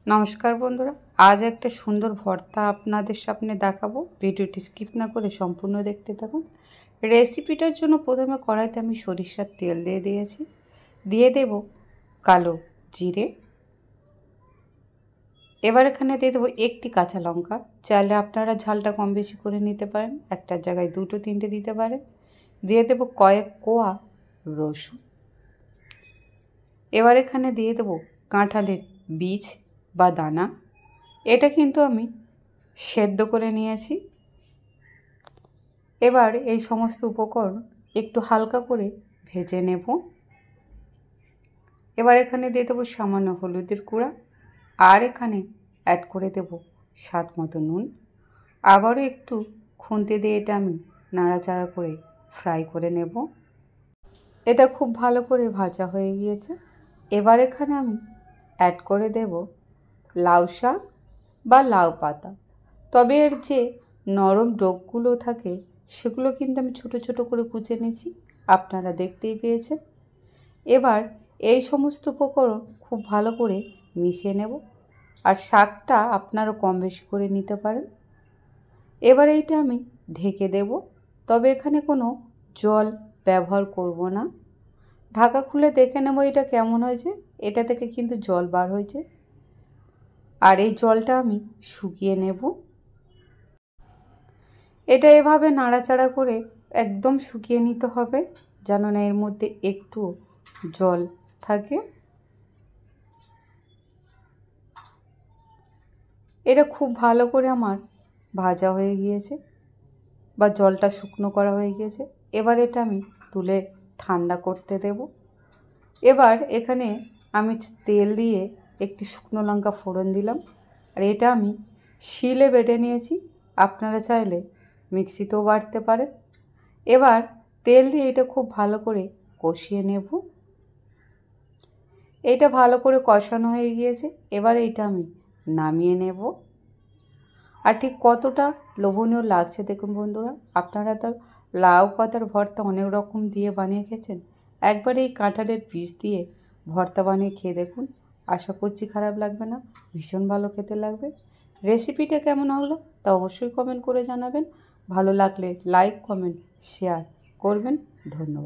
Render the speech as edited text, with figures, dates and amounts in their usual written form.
নমস্কার বন্ধুরা, আজ একটা সুন্দর ভর্তা আপনাদের সামনে দেখাবো। ভিডিওটি স্কিপ না করে সম্পূর্ণ দেখতে থাকুন। রেসিপিটার জন্য প্রথমে কড়াইতে আমি সরিষার তেল দিয়ে দিয়েছি, দিয়ে দেব কালো জিরে। এবার এখানে দিয়ে দেবো একটি কাঁচা লঙ্কা, চাইলে আপনারা ঝালটা কম বেশি করে নিতে পারেন, একটার জায়গায় দুটো তিনটে দিতে পারেন। দিয়ে দেবো কয়েক কোয়া রসুন। এবার এখানে দিয়ে দেবো কাঁঠালের বীজ বা দানা, এটা কিন্তু আমি সেদ্ধ করে নিয়েছি। এবার এই সমস্ত উপকরণ একটু হালকা করে ভেজে নেব। এবার এখানে দিয়ে দেবো সামান্য হলুদের গুঁড়া, আর এখানে অ্যাড করে দেব স্বাদ মতো নুন। আবারও একটু খুন্তি দিয়ে এটা আমি নাড়াচাড়া করে ফ্রাই করে নেব। এটা খুব ভালো করে ভাজা হয়ে গিয়েছে। এবার এখানে আমি অ্যাড করে দেব লাউ শাক বা লাউ পাতা, তবে এর যে নরম ডগগুলো থাকে সেগুলো কিন্তু আমি ছোট ছোট করে কুচে নিয়েছি, আপনারা দেখতেই পেয়েছেন। এবার এই সমস্ত উপকরণ খুব ভালো করে মিশিয়ে নেব, আর শাকটা আপনারা কম বেশি করে নিতে পারেন। এবার এইটা আমি ঢেকে দেব, তবে এখানে কোনো জল ব্যবহার করব না। ঢাকা খুলে দেখে নেব এটা কেমন হয়েছে। এটা থেকে কিন্তু জল বার হয়েছে, আর এই জলটা আমি শুকিয়ে নেব। এটা এভাবে নাড়াচাড়া করে একদম শুকিয়ে নিতে হবে, যেন না এর মধ্যে একটু জল থাকে। এটা খুব ভালো করে আমার ভাজা হয়ে গিয়েছে বা জলটা শুকনো করা হয়ে গিয়েছে। এবার এটা আমি তুলে ঠান্ডা করতে দেব। এবার এখানে আমি তেল দিয়ে একটি শুকনো লঙ্কা ফোড়ন দিলাম, আর এটা আমি শিলে বেটে নিয়েছি, আপনারা চাইলে মিক্সিতেও বাটতে পারেন। এবার তেল দিয়ে এটা খুব ভালো করে কষিয়ে নেব। এইটা ভালো করে কষানো হয়ে গিয়েছে, এবার এইটা আমি নামিয়ে নেব। আর ঠিক কতটা লোভনীয় লাগছে দেখুন বন্ধুরা। আপনারা তো লাউ পাতার ভর্তা অনেক রকম দিয়ে বানিয়ে খেয়েছেন, একবার এই কাঁঠালের বীজ দিয়ে ভর্তা বানিয়ে খেয়ে দেখুন, আশা করছি খারাপ লাগবে না, ভীষণ ভালো খেতে লাগবে। রেসিপিটা কেমন হলো তা অবশ্যই কমেন্ট করে জানাবেন। ভালো লাগলে লাইক কমেন্ট শেয়ার করবেন। ধন্যবাদ।